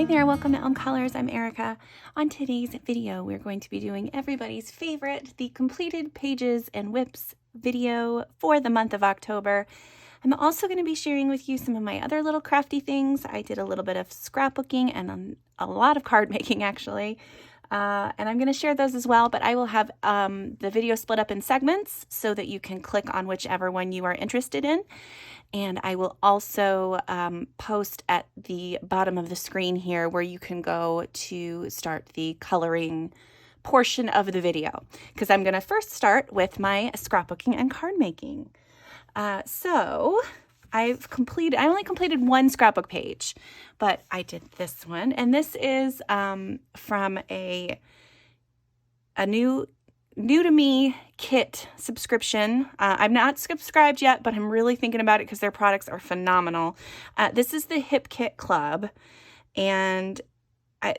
Hi there, welcome to Elm Colors. I'm Erica. On today's video, we're going to be doing everybody's favorite, the completed pages and whips video for the month of October. I'm also going to be sharing with you some of my other little crafty things. I did a little bit of scrapbooking and a lot of card making actually. And I'm going to share those as well, but I will have the video split up in segments so that you can click on whichever one you are interested in. And I will also post at the bottom of the screen here where you can go to start the coloring portion of the video, because I'm going to first start with my scrapbooking and card making. So I only completed one scrapbook page, but I did this one, and this is from a new to me kit subscription. I'm not subscribed yet, but I'm really thinking about it because their products are phenomenal. This is the Hip Kit Club, and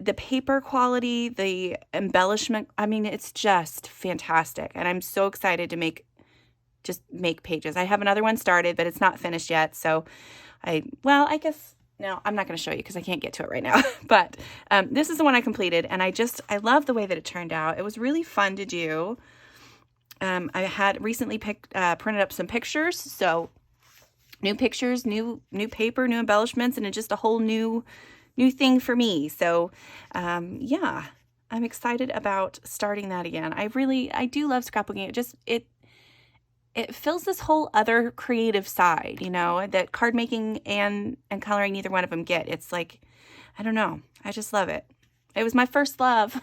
the paper quality, the embellishment, I mean, it's just fantastic, and I'm so excited to make pages. I have another one started, but it's not finished yet. So I guess, no, I'm not going to show you because I can't get to it right now. But this is the one I completed, and I love the way that it turned out. It was really fun to do. I had recently printed up some pictures. So new pictures, new paper, new embellishments, and just a whole new thing for me. So yeah, I'm excited about starting that again. I do love scrapbooking. It fills this whole other creative side, that card making and coloring, neither one of them get. It's like, I don't know. I just love it. It was my first love.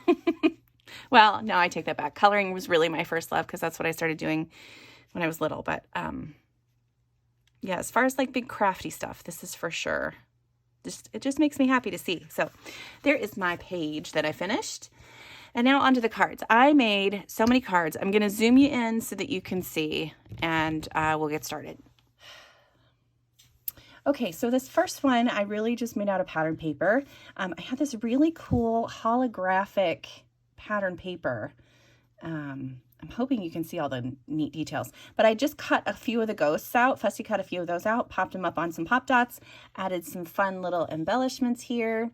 Well, no, I take that back. Coloring was really my first love because that's what I started doing when I was little. But yeah, as far as like big crafty stuff, this is for sure. It just makes me happy to see. So there is my page that I finished. And now onto the cards. I made so many cards. I'm going to zoom you in so that you can see, and we'll get started. Okay, so this first one I really just made out of pattern paper. I had this really cool holographic pattern paper. I'm hoping you can see all the neat details, but I just cut a few of the ghosts out, fussy cut a few of those out, popped them up on some pop dots, added some fun little embellishments here,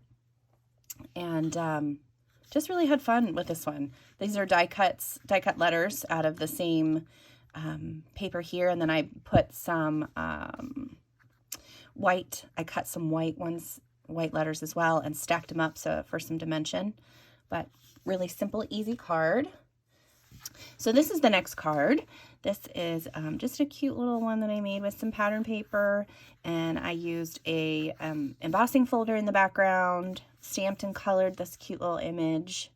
and just really had fun with this one. These are die cut letters out of the same paper here, and then I put some white. I cut some white letters as well, and stacked them up for some dimension. But really simple, easy card. So this is the next card. This is just a cute little one that I made with some pattern paper, and I used a embossing folder in the background, stamped and colored this cute little image,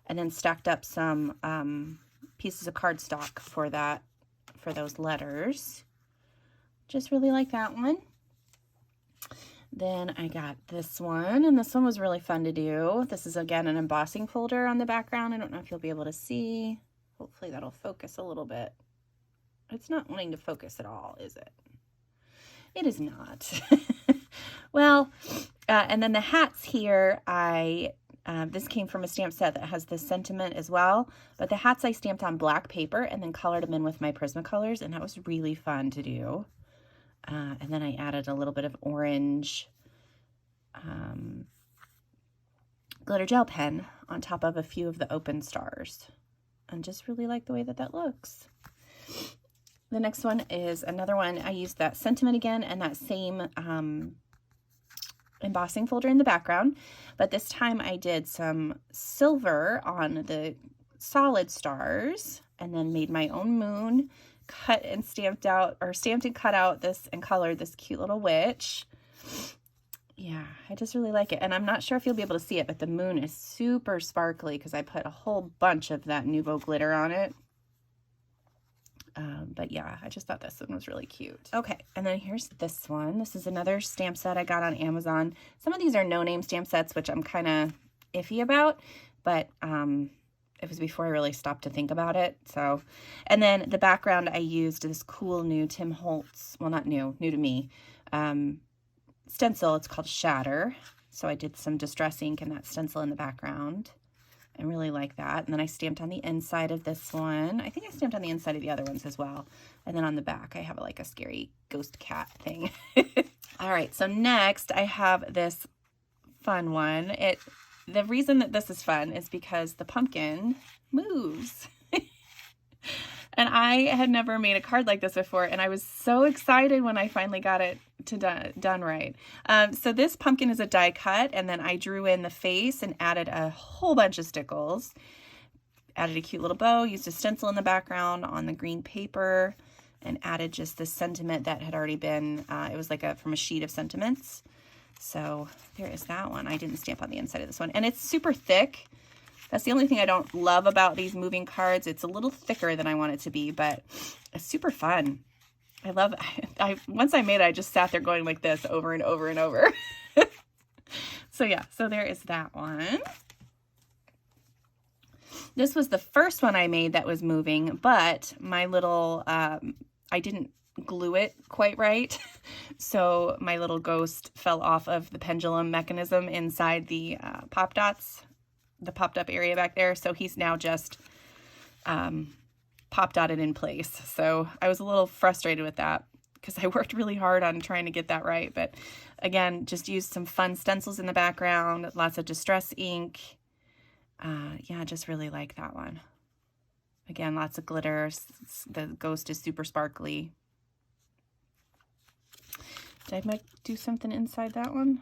and then stacked up some pieces of cardstock for those letters. Just really like that one. Then I got this one, and this one was really fun to do. This is, again, an embossing folder on the background. I don't know if you'll be able to see. Hopefully that'll focus a little bit. It's not wanting to focus at all, is it? It is not. Well, and then the hats here, this came from a stamp set that has this sentiment as well, but the hats I stamped on black paper and then colored them in with my Prismacolors, and that was really fun to do. And then I added a little bit of orange glitter gel pen on top of a few of the open stars, and just really like the way that looks. The next one is another one. I used that sentiment again and that same embossing folder in the background, but this time I did some silver on the solid stars and then made my own moon, cut and stamped and cut out this and colored this cute little witch. Yeah, I just really like it. And I'm not sure if you'll be able to see it, but the moon is super sparkly because I put a whole bunch of that Nouveau glitter on it. But yeah, I just thought this one was really cute. Okay, and then here's this one. This is another stamp set I got on Amazon. Some of these are no-name stamp sets, which I'm kind of iffy about, but it was before I really stopped to think about it. So, and then the background, I used this cool new Tim Holtz, well, not new to me, stencil. It's called Shatter. So I did some Distress ink in that stencil in the background. I really like that. And then I stamped on the inside of this one. I think I stamped on the inside of the other ones as well. And then on the back, I have like a scary ghost cat thing. All right, so next I have this fun one. The reason that this is fun is because the pumpkin moves. And I had never made a card like this before, and I was so excited when I finally got it done right. So this pumpkin is a die cut, and then I drew in the face and added a whole bunch of stickles. Added a cute little bow, used a stencil in the background on the green paper, and added just this sentiment that had already been, it was like from a sheet of sentiments. So there is that one. I didn't stamp on the inside of this one. And it's super thick. That's the only thing I don't love about these moving cards. It's a little thicker than I want it to be, but it's super fun. I love it. Once I made it, I just sat there going like this over and over and over. So yeah, so there is that one. This was the first one I made that was moving, but my little, I didn't glue it quite right. So my little ghost fell off of the pendulum mechanism inside the pop dots, the popped up area back there. So he's now just pop dotted in place. So I was a little frustrated with that because I worked really hard on trying to get that right. But again, just used some fun stencils in the background, lots of distress ink. Yeah, just really like that one. Again, lots of glitter. The ghost is super sparkly. Did I do something inside that one?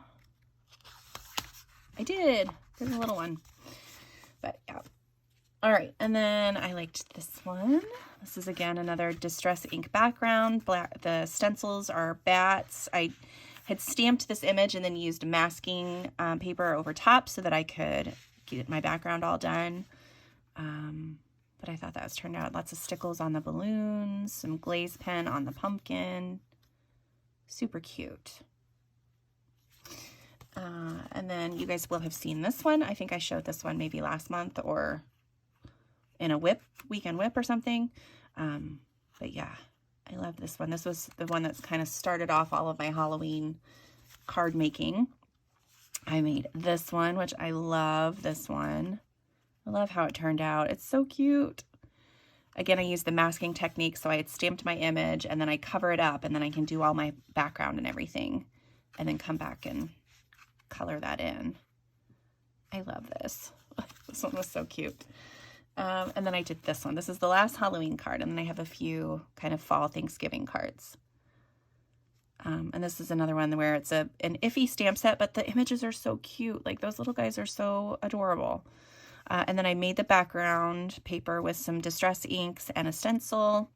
I did. There's a little one. But yeah. All right. And then I liked this one. This is again another distress ink background. The stencils are bats. I had stamped this image and then used masking paper over top so that I could get my background all done. But I thought that was turned out. Lots of stickles on the balloons, some glaze pen on the pumpkin. Super cute. And then you guys will have seen this one. I think I showed this one maybe last month or in a weekend whip or something. But yeah, I love this one. This was the one that's kind of started off all of my Halloween card making. I made this one, which I love this one. I love how it turned out. It's so cute. Again, I used the masking technique, so I had stamped my image and then I cover it up and then I can do all my background and everything and then come back and color that in. I love this. This one was so cute. And then I did this one. This is the last Halloween card, and then I have a few kind of fall Thanksgiving cards. And this is another one where it's an iffy stamp set, but the images are so cute. Like those little guys are so adorable. And then I made the background paper with some distress inks and a stencil.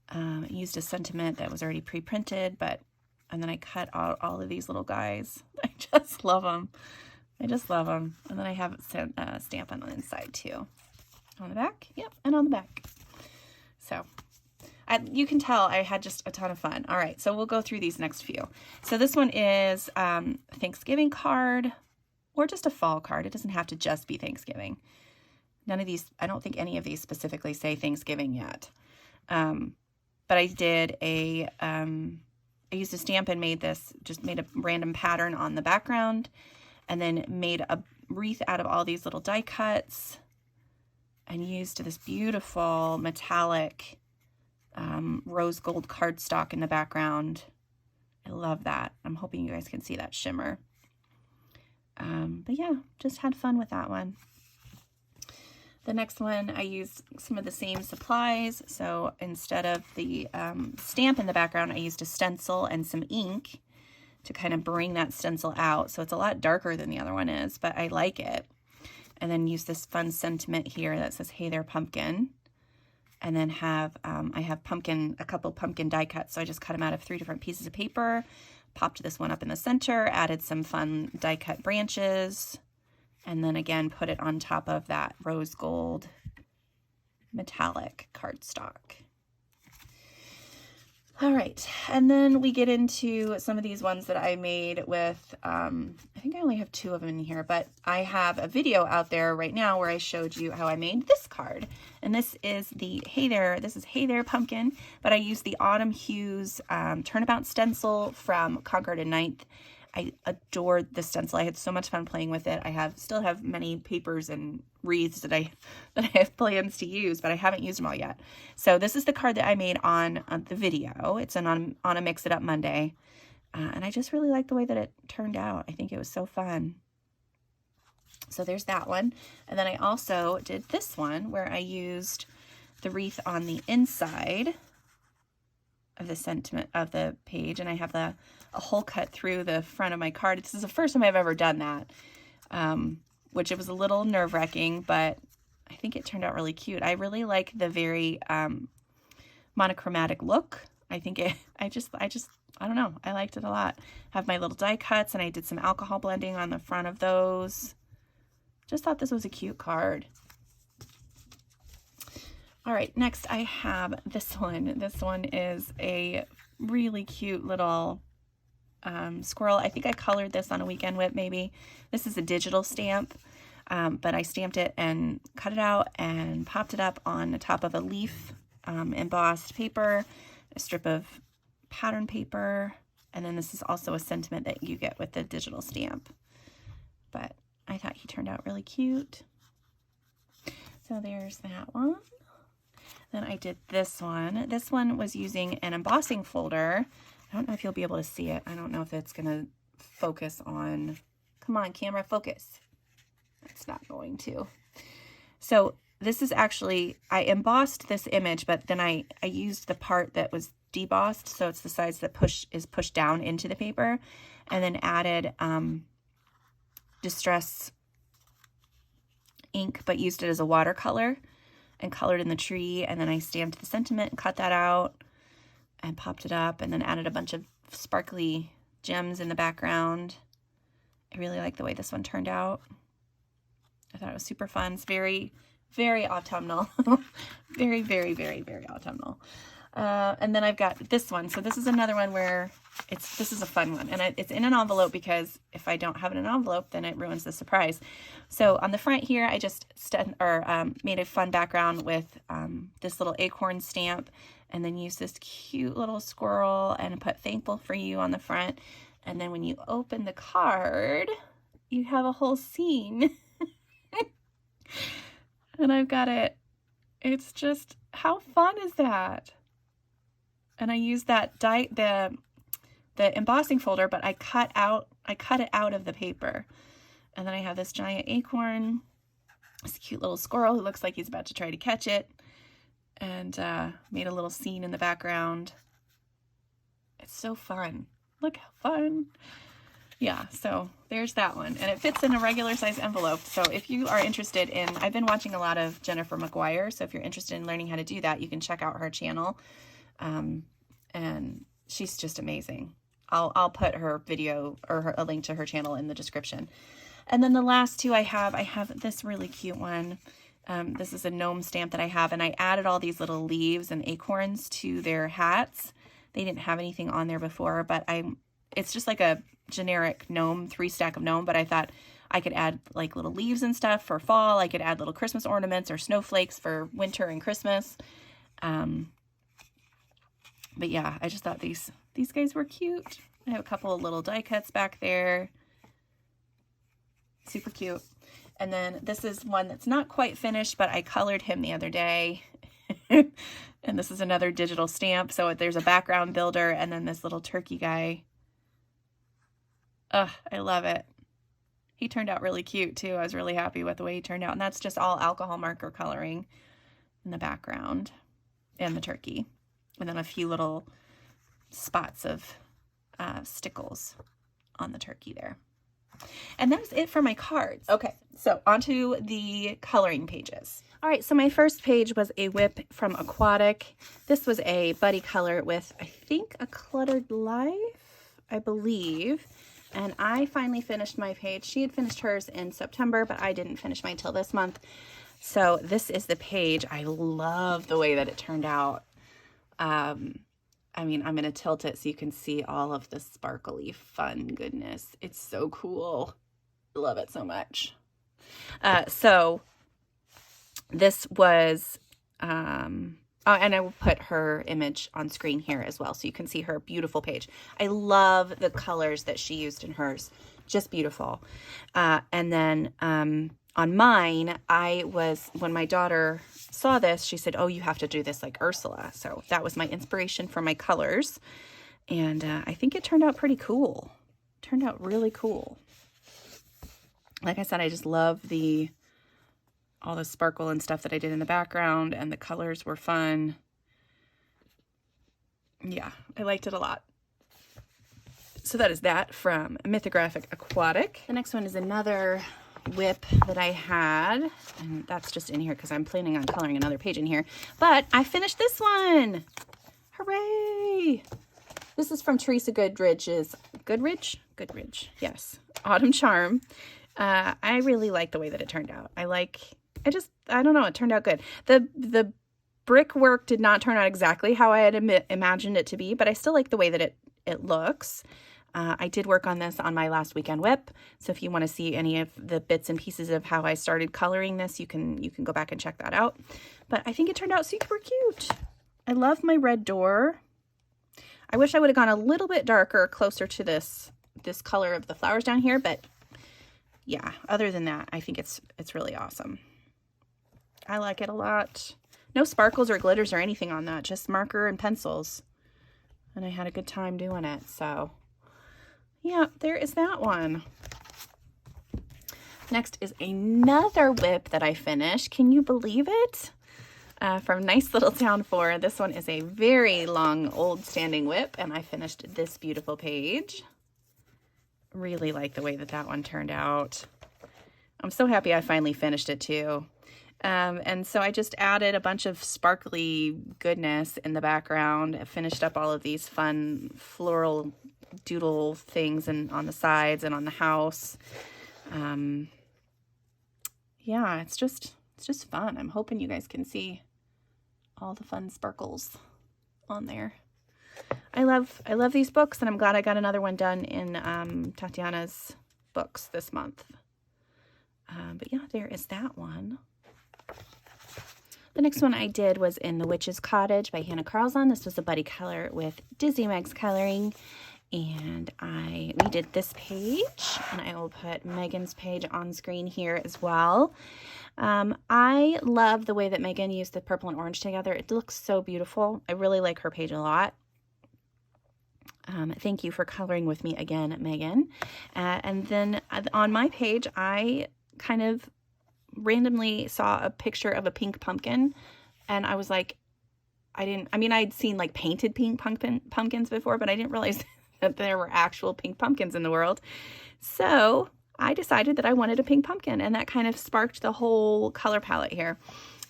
I used a sentiment that was already pre-printed, and then I cut out all of these little guys. I just love them. I just love them. And then I have a stamp on the inside too. On the back? Yep, and on the back. So you can tell I had just a ton of fun. All right, so we'll go through these next few. So this one is a Thanksgiving card or just a fall card. It doesn't have to just be Thanksgiving. None of these, I don't think any of these specifically say Thanksgiving yet. But I did I used a stamp and made a random pattern on the background and then made a wreath out of all these little die cuts and used this beautiful metallic rose gold cardstock in the background. I love that. I'm hoping you guys can see that shimmer. But yeah, just had fun with that one. The next one, I used some of the same supplies. So instead of the stamp in the background, I used a stencil and some ink to kind of bring that stencil out. So it's a lot darker than the other one is, but I like it. And then use this fun sentiment here that says, "Hey there, pumpkin." And then I have a couple pumpkin die cuts. So I just cut them out of 3 different pieces of paper, popped this one up in the center, added some fun die cut branches, and then again put it on top of that rose gold metallic cardstock. All right, and then we get into some of these ones that I made with, I think I only have 2 of them in here, but I have a video out there right now where I showed you how I made this card. And this is Hey There Pumpkin, but I used the Autumn Hues Turnabout stencil from Concord and Ninth. I adored the stencil. I had so much fun playing with it. I still have many papers and wreaths that I have plans to use, but I haven't used them all yet. So this is the card that I made on the video. It's on a Mix It Up Monday. And I just really like the way that it turned out. I think it was so fun. So there's that one. And then I also did this one where I used the wreath on the inside of the sentiment of the page, and I have a hole cut through the front of my card. This is the first time I've ever done that, which it was a little nerve-wracking, but I think it turned out really cute. I really like the very monochromatic look. I think I don't know, I liked it a lot. I have my little die cuts, and I did some alcohol blending on the front of those. Just thought this was a cute card. All right, next I have this one. This one is a really cute little squirrel. I think I colored this on a weekend whip maybe. This is a digital stamp, but I stamped it and cut it out and popped it up on the top of a leaf, embossed paper, a strip of pattern paper, and then this is also a sentiment that you get with the digital stamp. But I thought he turned out really cute. So there's that one. Then I did this one. This one was using an embossing folder. I don't know if you'll be able to see it. I don't know if it's going to focus on... Come on, camera, focus. It's not going to. So this is actually... I embossed this image, but then I used the part that was debossed, so it's the sides that is pushed down into the paper, and then added Distress ink, but used it as a watercolor and colored in the tree, and then I stamped the sentiment and cut that out and popped it up, and then added a bunch of sparkly gems in the background. I really like the way this one turned out. I thought it was super fun. It's very, very autumnal. Very, very, very, very autumnal. And then I've got this one. So this is another one where this is a fun one, and it's in an envelope, because if I don't have it in an envelope, then it ruins the surprise. So on the front here, I just made a fun background with this little acorn stamp, and then use this cute little squirrel and put "Thankful for You" on the front. And then when you open the card, you have a whole scene. And I've got it. It's just, how fun is that? And I used that the embossing folder, but I cut it out of the paper. And then I have this giant acorn, this cute little squirrel who looks like he's about to try to catch it, and made a little scene in the background. It's so fun. Look how fun. Yeah, so there's that one. And it fits in a regular size envelope. So if you are interested in, I've been watching a lot of Jennifer McGuire, so if you're interested in learning how to do that, you can check out her channel. And she's just amazing. I'll put her video or a link to her channel in the description. And then the last two I have this really cute one. This is a gnome stamp that I have, and I added all these little leaves and acorns to their hats. They didn't have anything on there before, but it's just like a generic gnome, 3-stack of gnome, but I thought I could add like little leaves and stuff for fall. I could add little Christmas ornaments or snowflakes for winter and Christmas. But yeah, I just thought these guys were cute. I have a couple of little die cuts back there. Super cute. And then this is one that's not quite finished, but I colored him the other day. And this is another digital stamp. So there's a background builder and then this little turkey guy. Ugh, I love it. He turned out really cute too. I was really happy with the way he turned out. And that's just all alcohol marker coloring in the background and the turkey. And then a few little spots of stickles on the turkey there. And that's it for my cards. Okay, so onto the coloring pages. All right, so my first page was a whip from Aquatic. This was a buddy color with, I think, a cluttered life, I believe. And I finally finished my page. She had finished hers in September, but I didn't finish mine till this month. So this is the page. I love the way that it turned out. I mean, I'm going to tilt it so you can see all of the sparkly fun goodness. It's so cool. I love it so much. So this was, and I will put her image on screen here as well so you can see her beautiful page. I love the colors that she used in hers. Just beautiful. And then on mine, when my daughter saw this, she said, "Oh, you have to do this like Ursula." So that was my inspiration for my colors. And I think it turned out pretty cool. Turned out really cool. Like I said, I just love all the sparkle and stuff that I did in the background, and the colors were fun. Yeah, I liked it a lot. So that is that from Mythographic Aquatic. The next one is another whip that I had, and that's just in here because I'm planning on coloring another page in here. But I finished this one. Hooray! This is from Teresa Goodridge's Goodridge, yes, Autumn Charm. I really like the way that it turned out. I don't know, it turned out good. The brickwork did not turn out exactly how I had imagined it to be, but I still like the way that it looks. I did work on this on my last weekend whip, so if you want to see any of the bits and pieces of how I started coloring this, you can go back and check that out. But I think it turned out super cute. I love my red door. I wish I would have gone a little bit darker, closer to this color of the flowers down here, but yeah, other than that, I think it's really awesome. I like it a lot. No sparkles or glitters or anything on that, just marker and pencils. And I had a good time doing it, so yeah, there is that one. Next is another whip that I finished. Can you believe it? From Nice Little Town 4. This one is a very long, old standing whip, and I finished this beautiful page. Really like the way that one turned out. I'm so happy I finally finished it too. And so I just added a bunch of sparkly goodness in the background. I finished up all of these fun floral doodle things on the sides and on the house. Yeah, it's just fun. I'm hoping you guys can see all the fun sparkles on there. I love these books, and I'm glad I got another one done in Tatiana's books this month. But yeah, there is that one. The next one I did was in The Witch's Cottage by Hannah Carlson. This was a buddy color with Dizzy Meg's coloring. And we did this page, and I will put Megan's page on screen here as well. I love the way that Megan used the purple and orange together. It looks so beautiful. I really like her page a lot. Thank you for coloring with me again, Megan. And then on my page, I kind of randomly saw a picture of a pink pumpkin, and I was like, I'd seen like painted pink pumpkins before, but I didn't realize that there were actual pink pumpkins in the world. So I decided that I wanted a pink pumpkin, and that kind of sparked the whole color palette here.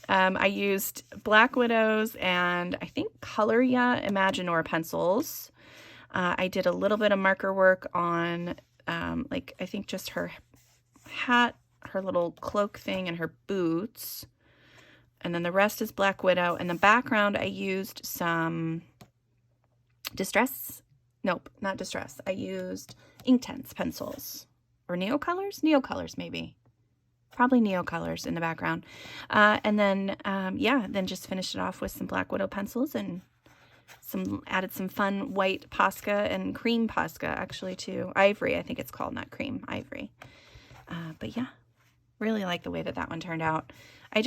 I used Black Widows and I think Coloria Imaginor pencils. I did a little bit of marker work on like I think just her hat, her little cloak thing, and her boots. And then the rest is Black Widow. In the background, I used some Distress. Nope, not Distress. I used Inktense pencils. Or Neocolors? Neocolors, maybe. Probably Neocolors in the background. And then, yeah, then just finished it off with some Black Widow pencils and added some fun white Posca and cream Posca, actually, too. Ivory, I think it's called, not cream. Ivory. But yeah, really like the way that one turned out. I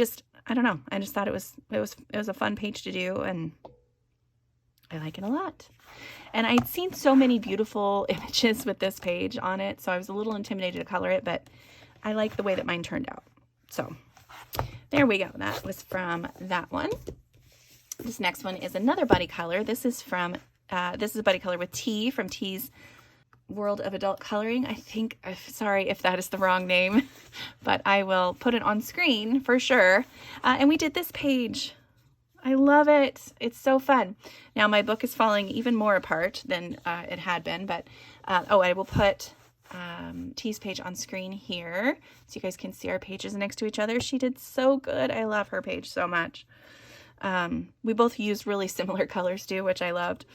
don't know. I just thought it was a fun page to do, and I like it a lot. And I'd seen so many beautiful images with this page on it, so I was a little intimidated to color it, but I like the way that mine turned out. So there we go. That was from that one. This next one is another buddy color. This is from this is a buddy color with T from T's World of Adult Coloring. I think, sorry if that is the wrong name, but I will put it on screen for sure. And we did this page. I love it. It's so fun. Now my book is falling even more apart than it had been, but oh, I will put T's page on screen here so you guys can see our pages next to each other. She did so good. I love her page so much. We both used really similar colors too, which I loved.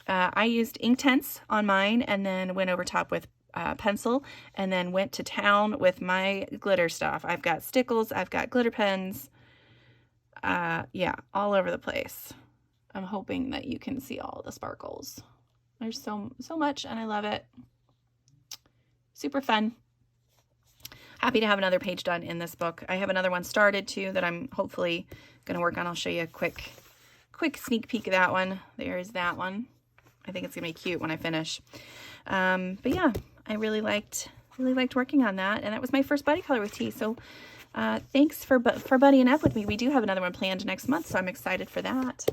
I used Inktense on mine and then went over top with pencil, and then went to town with my glitter stuff. I've got stickles, I've got glitter pens, yeah, all over the place. I'm hoping that you can see all the sparkles. There's so much, and I love it. Super fun. Happy to have another page done in this book. I have another one started too that I'm hopefully going to work on. I'll show you a quick sneak peek of that one. There is that one. I think it's gonna be cute when I finish. But yeah, I really liked working on that, and that was my first buddy color with tea. So thanks for buddying up with me. We do have another one planned next month, so I'm excited for that.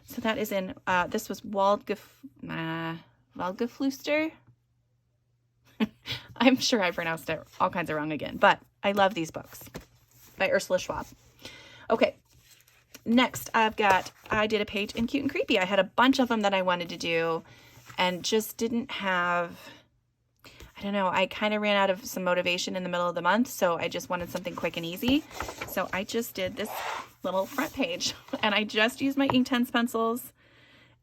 So that is in, this was Waldgeflüster. I'm sure I pronounced it all kinds of wrong again, but I love these books by Ursula Schwab. Okay, next I did a page in Cute and Creepy. I had a bunch of them that I wanted to do and just didn't have, I don't know, I kind of ran out of some motivation in the middle of the month, so I just wanted something quick and easy. So I just did this little front page, and I just used my Inktense pencils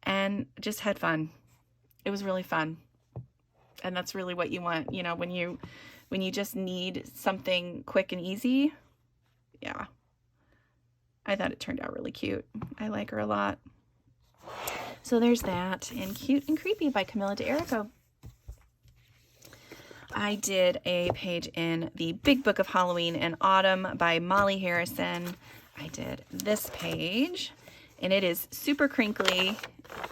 and just had fun. It was really fun. And that's really what you want, you know, when you just need something quick and easy. Yeah. I thought it turned out really cute. I like her a lot. So there's that in Cute and Creepy by Camilla D'Errico. I did a page in The Big Book of Halloween and Autumn by Molly Harrison. I did this page, and it is super crinkly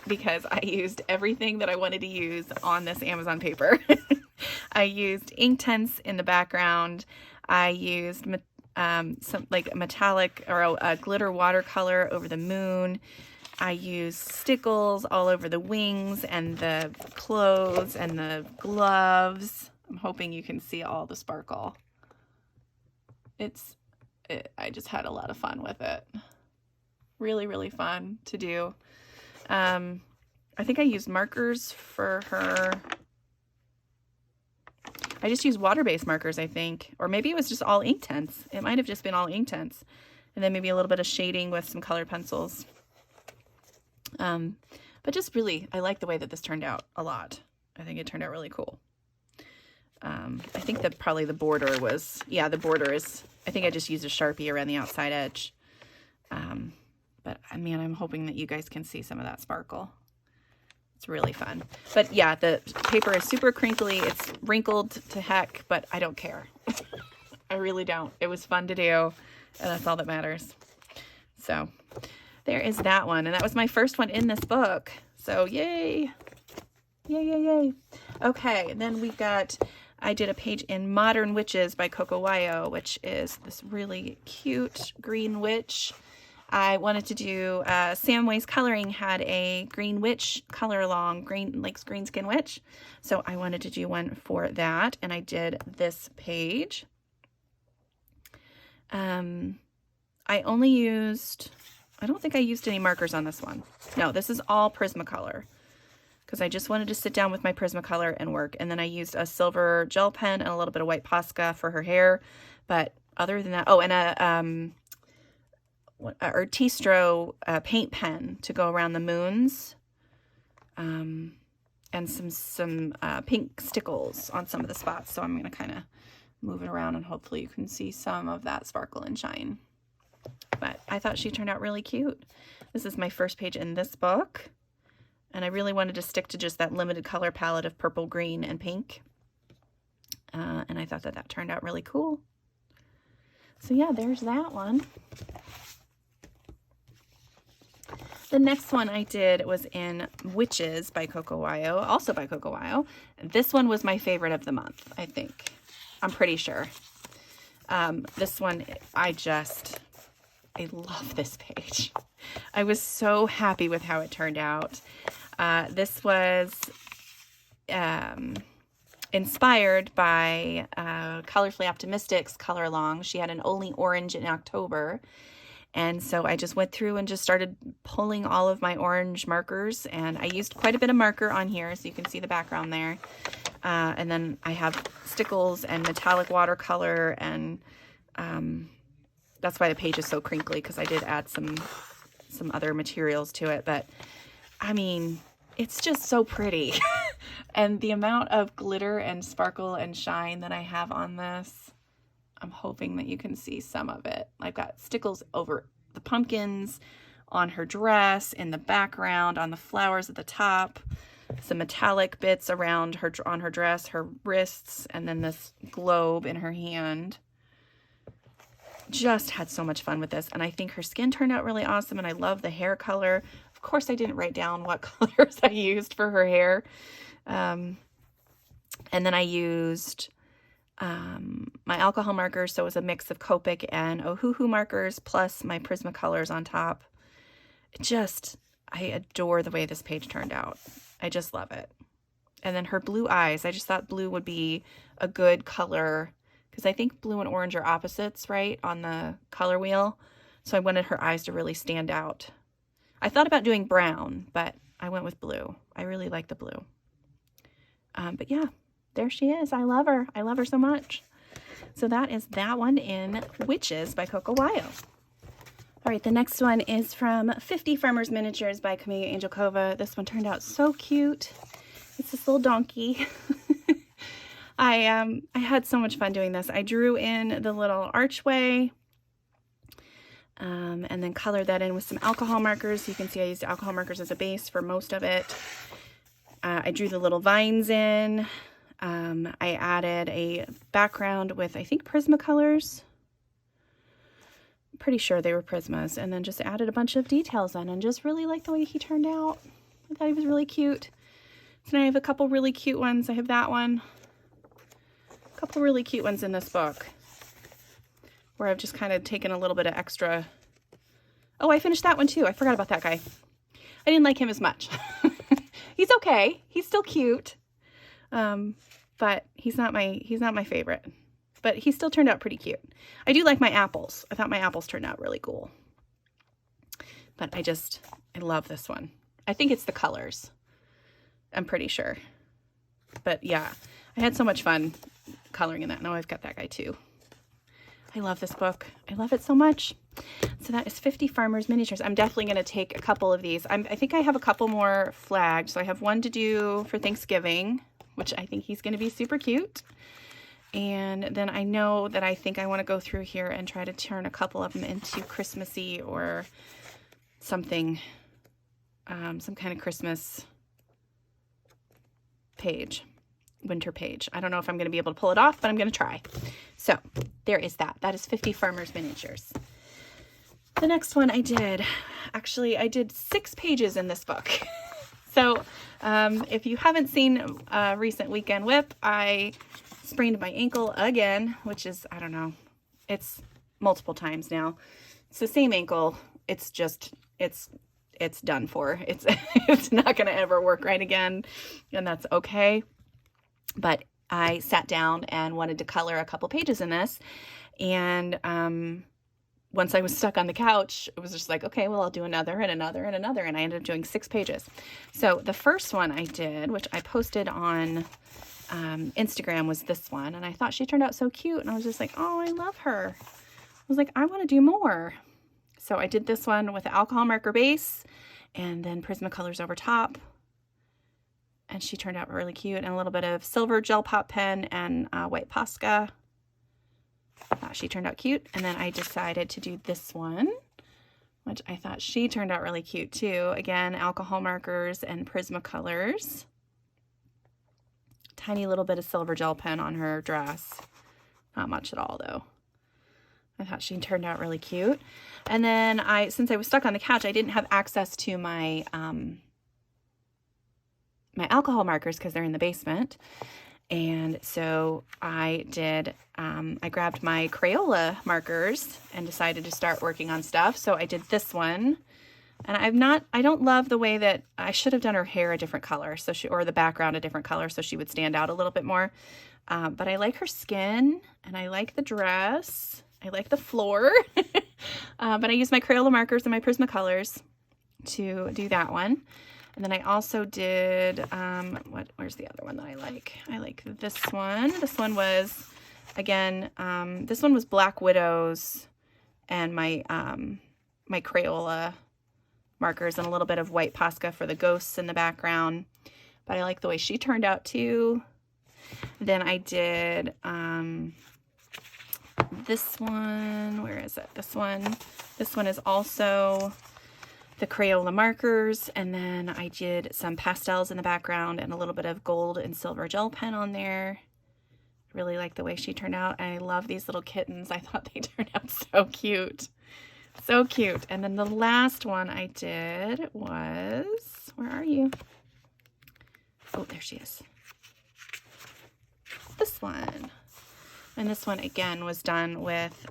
because I used everything that I wanted to use on this Amazon paper. I used Inktense in the background. I used some like metallic or a glitter watercolor over the moon. I used stickles all over the wings and the clothes and the gloves. I'm hoping you can see all the sparkle. I just had a lot of fun with it. Really, really fun to do. I think I used markers for her. I just used water-based markers, I think. Or maybe it was just all Inktense. It might have just been all Inktense. And then maybe a little bit of shading with some colored pencils. But just really, I like the way that this turned out a lot. I think it turned out really cool. I think that probably the border was, yeah, the border is, I think I just used a Sharpie around the outside edge. But man, I'm hoping that you guys can see some of that sparkle. It's really fun. But yeah, the paper is super crinkly. It's wrinkled to heck, but I don't care. I really don't. It was fun to do, and that's all that matters. So there is that one. And that was my first one in this book. So yay. Yay, yay, yay. Okay, and then I did a page in Modern Witches by Coco Wyo, which is this really cute green witch. I wanted to do, Samway's Coloring had a green witch color along, green skin witch. So I wanted to do one for that, and I did this page. I don't think I used any markers on this one. No, this is all Prismacolor, because I just wanted to sit down with my Prismacolor and work. And then I used a silver gel pen and a little bit of white Posca for her hair. But other than that, oh, and a Artistro paint pen to go around the moons, and some pink stickles on some of the spots. So I'm going to kind of move it around, and hopefully you can see some of that sparkle and shine. But I thought she turned out really cute. This is my first page in this book, and I really wanted to stick to just that limited color palette of purple, green, and pink. And I thought that turned out really cool. So yeah, there's that one. The next one I did was in Witches by Coco Wyo, also by Coco Wyo. This one was my favorite of the month, I think. I'm pretty sure. This one, I love this page. I was so happy with how it turned out. This was inspired by Colorfully Optimistic's Color Along. She had an Only Orange in October. And so I just went through and just started pulling all of my orange markers, and I used quite a bit of marker on here, so you can see the background there. And then I have stickles and metallic watercolor, and that's why the page is so crinkly, because I did add some other materials to it. But I mean, it's just so pretty. And the amount of glitter and sparkle and shine that I have on this, I'm hoping that you can see some of it. I've got stickles over the pumpkins, on her dress, in the background, on the flowers at the top, some metallic bits around her, on her dress, her wrists, and then this globe in her hand. Just had so much fun with this, and I think her skin turned out really awesome, and I love the hair color. Of Of course, I didn't write down what colors I used for her hair. And then I used my alcohol markers, so it was a mix of Copic and Ohuhu markers, plus my Prismacolors on top. I adore the way this page turned out. I just love it. And then her blue eyes, I just thought blue would be a good color, because I think blue and orange are opposites, right, on the color wheel. So I wanted her eyes to really stand out. I thought about doing brown, but I went with blue. I really like the blue. But yeah, there she is. I love her. I love her so much. So that is that one in Witches by Coco Wyo. All right, the next one is from 50 Farmers Miniatures by Camilla Angelkova. This one turned out so cute. It's this little donkey. I had so much fun doing this. I drew in the little archway and then colored that in with some alcohol markers. You can see I used alcohol markers as a base for most of it. I drew the little vines in. I added a background with, I think, Prismacolors. I'm pretty sure they were Prismas. And then just added a bunch of details in and just really liked the way he turned out. I thought he was really cute. So now I have a couple really cute ones. I have that one. A couple really cute ones in this book where I've just kind of taken a little bit of extra. Oh, I finished that one too. I forgot about that guy. I didn't like him as much. He's okay. He's still cute. But he's not my favorite. But he still turned out pretty cute. I do like my apples. I thought my apples turned out really cool. But I love this one. I think it's the colors. I'm pretty sure. But yeah, I had so much fun coloring in that. Now I've got that guy too. I love this book. I love it so much. So that is 50 Farmers Miniatures. I'm definitely going to take a couple of these. I think I have a couple more flagged. So I have one to do for Thanksgiving, which I think he's going to be super cute. And then I know that I think I want to go through here and try to turn a couple of them into Christmassy or something, some kind of Christmas page, winter page. I don't know if I'm going to be able to pull it off, but I'm going to try. So there is that. That is 50 Farmers Miniatures. The next one I did 6 pages in this book. So if you haven't seen a recent Weekend Whip, I sprained my ankle again, which is, I don't know, it's multiple times now. It's the same ankle. It's just, it's done for. It's not going to ever work right again, and that's okay. But I sat down and wanted to color a couple pages in this, and once I was stuck on the couch, it was just like, okay, well, I'll do another and another and another, and I ended up doing 6 pages. So the first one I did, which I posted on Instagram, was this one, and I thought she turned out so cute, and I was just like, oh, I love her. I was like, I want to do more. So I did this one with the alcohol marker base and then Prismacolors over top, and she turned out really cute, and a little bit of silver gel pop pen and white Posca. I thought she turned out cute. And then I decided to do this one, which I thought she turned out really cute too. Again, alcohol markers and Prismacolors. Tiny little bit of silver gel pen on her dress. Not much at all though. I thought she turned out really cute. And then since I was stuck on the couch, I didn't have access to my my alcohol markers because they're in the basement. And so I grabbed my Crayola markers and decided to start working on stuff. So I did this one, and I don't love the way that I should have done her hair a different color, or the background a different color, so she would stand out a little bit more. But I like her skin, and I like the dress. I like the floor. But I used my Crayola markers and my Prismacolors to do that one. And then I also did, where's the other one that I like? I like this one. This one was, again, this one was Black Widows and my Crayola markers and a little bit of white Posca for the ghosts in the background. But I like the way she turned out too. Then I did this one. Where is it? This one. This one is also the Crayola markers, and then I did some pastels in the background and a little bit of gold and silver gel pen on there. Really like the way she turned out, and I love these little kittens. I thought they turned out so cute. So cute. And then the last one I did was, where are you? Oh, there she is. This one. And this one again was done with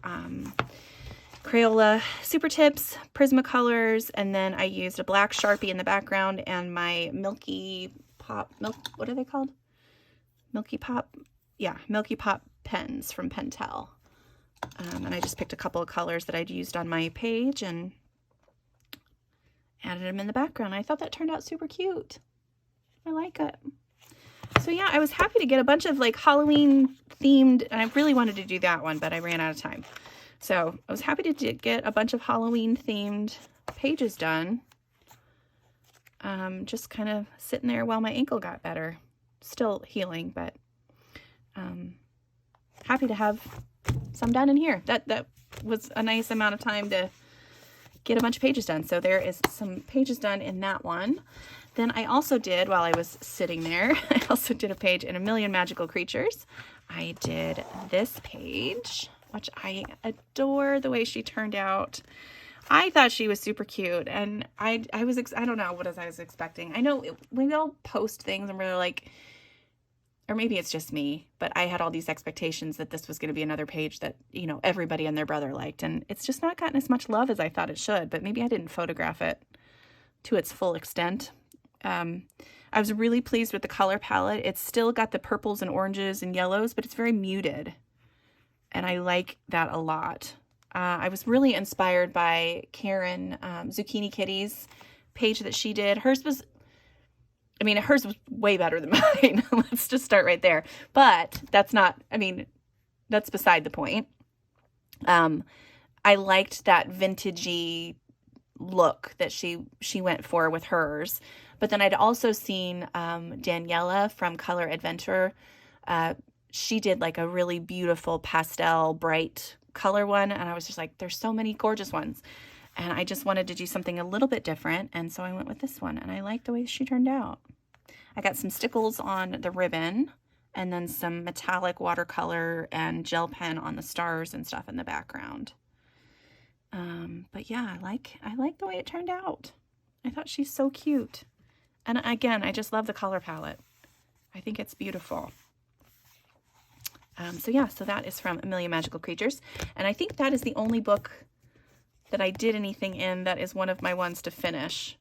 Crayola Super Tips, Prismacolors, and then I used a black Sharpie in the background and my Milky Pop, what are they called? Milky Pop? Yeah, Milky Pop pens from Pentel. And I just picked a couple of colors that I'd used on my page and added them in the background. I thought that turned out super cute. I like it. So yeah, I was happy to get a bunch of like Halloween themed, and I really wanted to do that one, but I ran out of time. So I was happy to get a bunch of Halloween themed pages done. Just kind of sitting there while my ankle got better. Still healing, but happy to have some done in here. That was a nice amount of time to get a bunch of pages done. So there is some pages done in that one. Then I also did, while I was sitting there, I also did a page in A Million Magical Creatures. I did this page, which I adore the way she turned out. I thought she was super cute, and I don't know what I was expecting. I know we all post things and we're like, or maybe it's just me, but I had all these expectations that this was going to be another page that, you know, everybody and their brother liked, and it's just not gotten as much love as I thought it should, but maybe I didn't photograph it to its full extent. I was really pleased with the color palette. It's still got the purples and oranges and yellows, but it's very muted, and I like that a lot. I was really inspired by Karen Zucchini Kitty's page that she did. Hers was way better than mine. Let's just start right there. But that's beside the point. I liked that vintagey look that she went for with hers. But then I'd also seen Daniela from Color Adventure. She did like a really beautiful pastel, bright color one. And I was just like, there's so many gorgeous ones. And I just wanted to do something a little bit different. And so I went with this one. And I like the way she turned out. I got some stickles on the ribbon. And then some metallic watercolor and gel pen on the stars and stuff in the background. But yeah, I like the way it turned out. I thought she's so cute. And again, I just love the color palette. I think it's beautiful. So yeah, so that is from A Million Magical Creatures. And I think that is the only book that I did anything in that is one of my ones to finish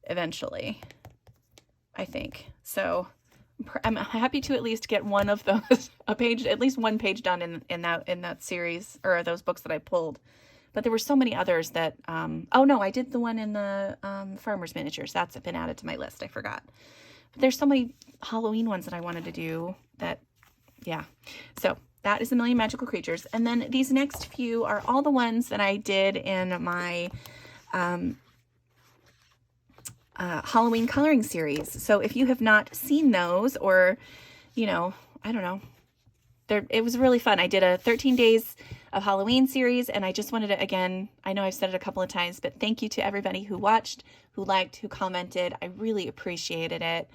eventually, I think. So I'm happy to at least get one of those, at least one page done in that series, or those books that I pulled. But there were so many others that, oh no, I did the one in the Farmer's Miniatures. That's been added to my list. I forgot. But there's so many Halloween ones that I wanted to do that, yeah. So that is A Million Magical Creatures. And then these next few are all the ones that I did in my Halloween coloring series. So if you have not seen those, or, you know, I don't know, it was really fun. I did a 13 days of Halloween series, and I just wanted to, again, I know I've said it a couple of times, but thank you to everybody who watched, who liked, who commented. I really appreciated it.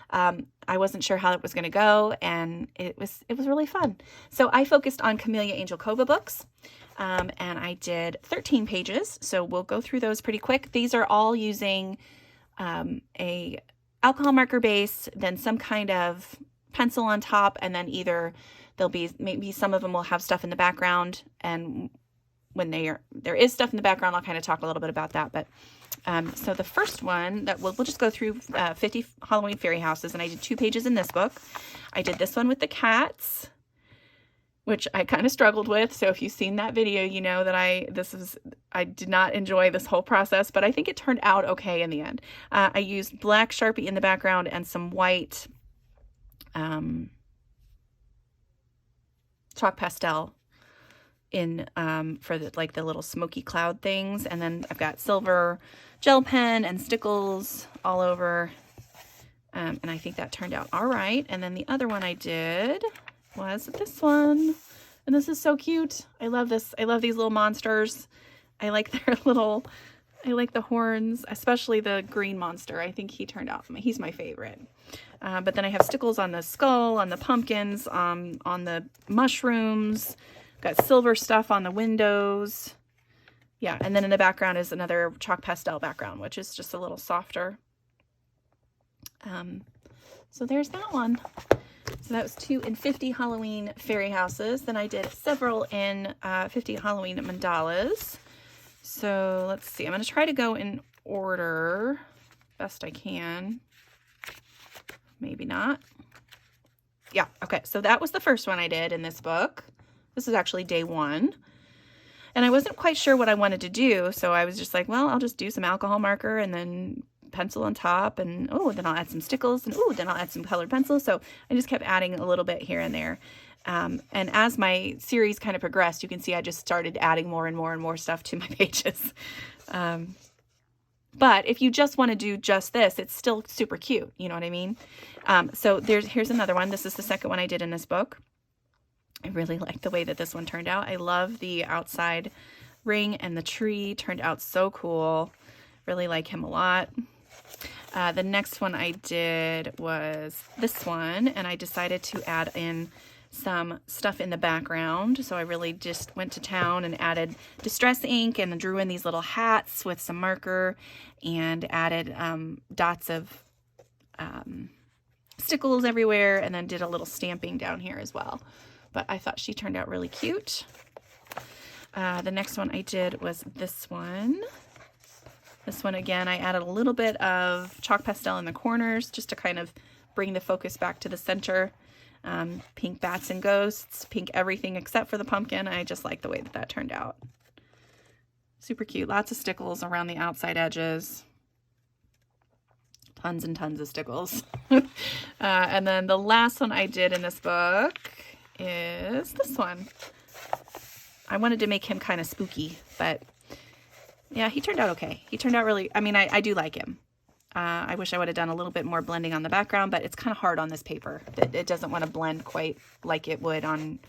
I wasn't sure how it was going to go, and it was really fun. So I focused on Camellia Angel Cova books, and I did 13 pages. So we'll go through those pretty quick. These are all using a alcohol marker base, then some kind of pencil on top, and then either there'll be, maybe some of them will have stuff in the background, and when there is stuff in the background, I'll kind of talk a little bit about that. But so the first one that we'll just go through 50 Halloween fairy houses, and I did 2 pages in this book. I did this one with the cats, which I kind of struggled with. So if you've seen that video, you know that I did not enjoy this whole process, but I think it turned out okay in the end. I used black Sharpie in the background and some white chalk pastel in for the little smoky cloud things, and then I've got silver gel pen and stickles all over, and I think that turned out all right. And then the other one I did was this one, and this is so cute. I love this. I love these little monsters. I like I like the horns, especially the green monster. I think he's my favorite. But then I have stickles on the skull, on the pumpkins, on the mushrooms. Got silver stuff on the windows. Yeah, and then in the background is another chalk pastel background, which is just a little softer. So there's that one. So that was 2 in 50 Halloween fairy houses. Then I did several in 50 Halloween mandalas. So let's see. I'm going to try to go in order best I can. Maybe not. Yeah, okay. So that was the first one I did in this book. This is actually day 1. And I wasn't quite sure what I wanted to do. So I was just like, well, I'll just do some alcohol marker and then pencil on top, and oh, then I'll add some stickles, and oh, then I'll add some colored pencils. So I just kept adding a little bit here and there. And as my series kind of progressed, you can see I just started adding more and more and more stuff to my pages. But if you just want to do just this, it's still super cute. You know what I mean? So here's another one. This is the second one I did in this book. I really like the way that this one turned out. I love the outside ring, and the tree turned out so cool. Really like him a lot. The next one I did was this one, and I decided to add in some stuff in the background. So I really just went to town and added distress ink and drew in these little hats with some marker, and added dots of stickles everywhere, and then did a little stamping down here as well. But I thought she turned out really cute. The next one I did was this one. This one, again, I added a little bit of chalk pastel in the corners just to kind of bring the focus back to the center. Pink bats and ghosts, pink everything except for the pumpkin. I just like the way that that turned out. Super cute. Lots of stickles around the outside edges. Tons and tons of stickles. And then the last one I did in this book is this one. I wanted to make him kind of spooky, but yeah, he turned out okay. He turned out really, I mean, I do like him. I wish I would have done a little bit more blending on the background, but it's kind of hard on this paper. It doesn't want to blend quite like it would on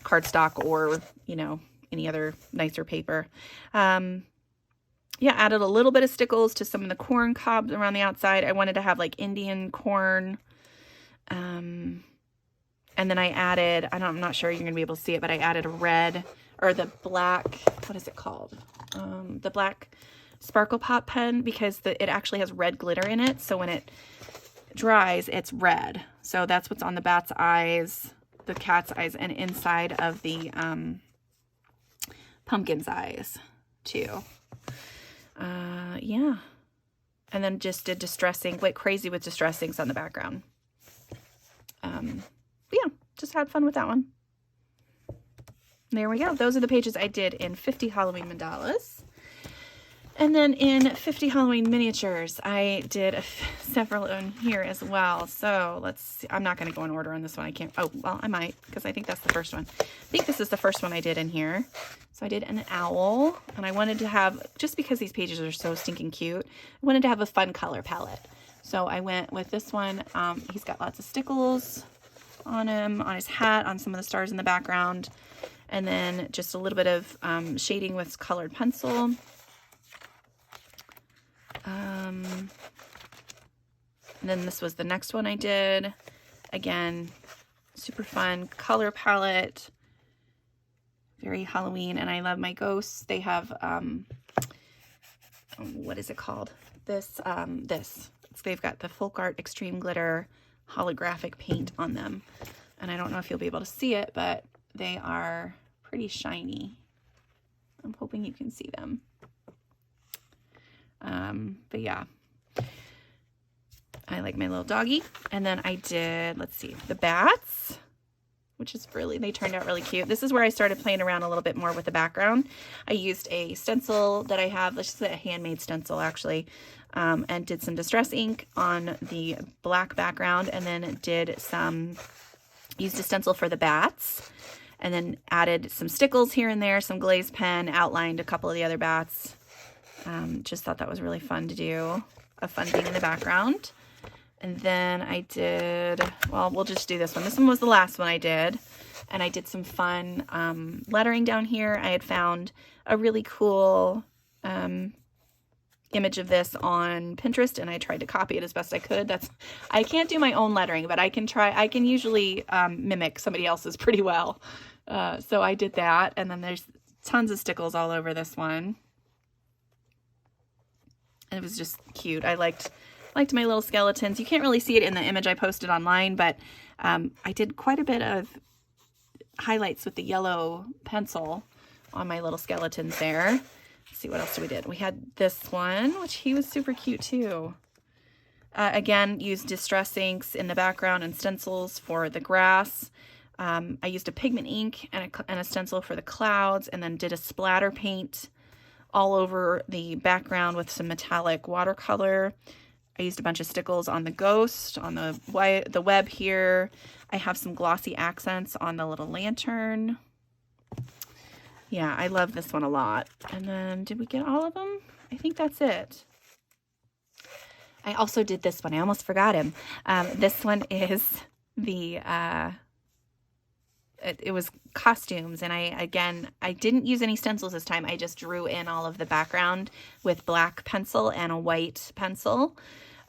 cardstock or, you know, any other nicer paper. Yeah, added a little bit of stickles to some of the corn cobs around the outside. I wanted to have like Indian corn. And then I added, I'm not sure you're going to be able to see it, but I added a red, or the black, what is it called? The black Sparkle Pop pen, because it actually has red glitter in it. So when it dries, it's red. So that's what's on the bat's eyes, the cat's eyes, and inside of the pumpkin's eyes too. Yeah. And then just did distressing, went crazy with distressings on the background. Yeah, just had fun with that one. There we go. Those are the pages I did in 50 Halloween mandalas. And then in 50 Halloween miniatures, I did several in here as well. So let's see. I'm not going to go in order on this one. I can't. Oh, well, I might, because I think that's the first one. I think this is the first one I did in here. So I did an owl, and I wanted to have, just because these pages are so stinking cute, I wanted to have a fun color palette. So I went with this one. He's got lots of stickles on him, on his hat, on some of the stars in the background, and then just a little bit of shading with colored pencil. And then this was the next one I did. Again, super fun color palette, very Halloween, and I love my ghosts. They have what is it called? They've got the Folk Art Extreme Glitter holographic paint on them, and I don't know if you'll be able to see it, but they are pretty shiny. I'm hoping you can see them. But yeah, I like my little doggy. And then I did, let's see, the bats, which is really, they turned out really cute. This is where I started playing around a little bit more with the background. I used a stencil that I have, let's just say a handmade stencil actually, and did some distress ink on the black background, and then used a stencil for the bats, and then added some stickles here and there, some glaze pen, outlined a couple of the other bats. Just thought that was really fun to do, a fun thing in the background. And then I did, well, we'll just do this one. This one was the last one I did, and I did some fun lettering down here. I had found a really cool image of this on Pinterest, and I tried to copy it as best I could. I can't do my own lettering, but I can usually mimic somebody else's pretty well. So I did that, and then there's tons of stickles all over this one. And it was just cute. I liked my little skeletons. You can't really see it in the image I posted online, but I did quite a bit of highlights with the yellow pencil on my little skeletons there. Let's see, what else we did? We had this one, which he was super cute too. Again, used distress inks in the background and stencils for the grass. I used a pigment ink and a stencil for the clouds, and then did a splatter paint all over the background with some metallic watercolor. I used a bunch of stickles on the ghost, on the web here. I have some glossy accents on the little lantern. Yeah, I love this one a lot. And then, did we get all of them? I think that's it. I also did this one. I almost forgot him. This one is the... it was costumes, and I didn't use any stencils this time. I just drew in all of the background with black pencil and a white pencil,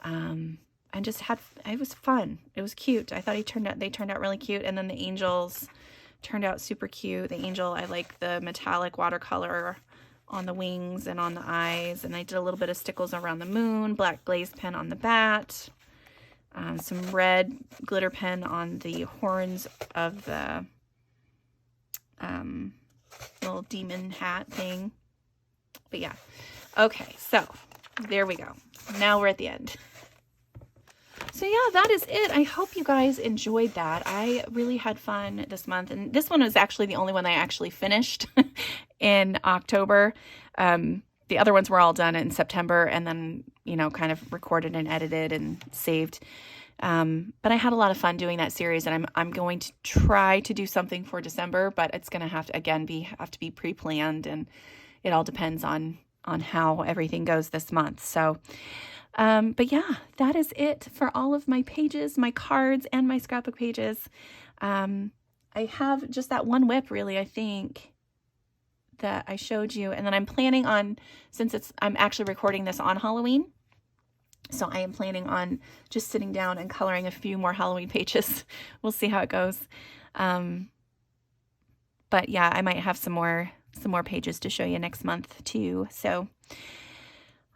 and just it was fun. It was cute. I thought they turned out really cute, and then the angels turned out super cute. The angel, I like the metallic watercolor on the wings and on the eyes, and I did a little bit of stickles around the moon, black glaze pen on the bat, some red glitter pen on the horns of the little demon hat thing. But yeah, okay, so there we go. Now we're at the end. So yeah, that is it. I hope you guys enjoyed that. I really had fun this month, and this one was actually the only one I actually finished in October. The other ones were all done in September, and then, you know, kind of recorded and edited and saved. But I had a lot of fun doing that series, and I'm going to try to do something for December, but it's going to have to, again, have to be pre-planned, and it all depends on how everything goes this month. So, but yeah, that is it for all of my pages, my cards, and my scrapbook pages. I have just that one whip, really, I think, that I showed you. And then I'm planning on, since I'm actually recording this on Halloween, so I am planning on just sitting down and coloring a few more Halloween pages. We'll see how it goes. But yeah, I might have some more pages to show you next month too. So,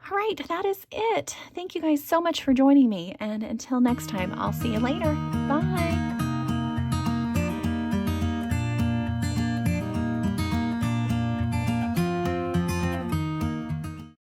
all right, that is it. Thank you guys so much for joining me. And until next time, I'll see you later. Bye.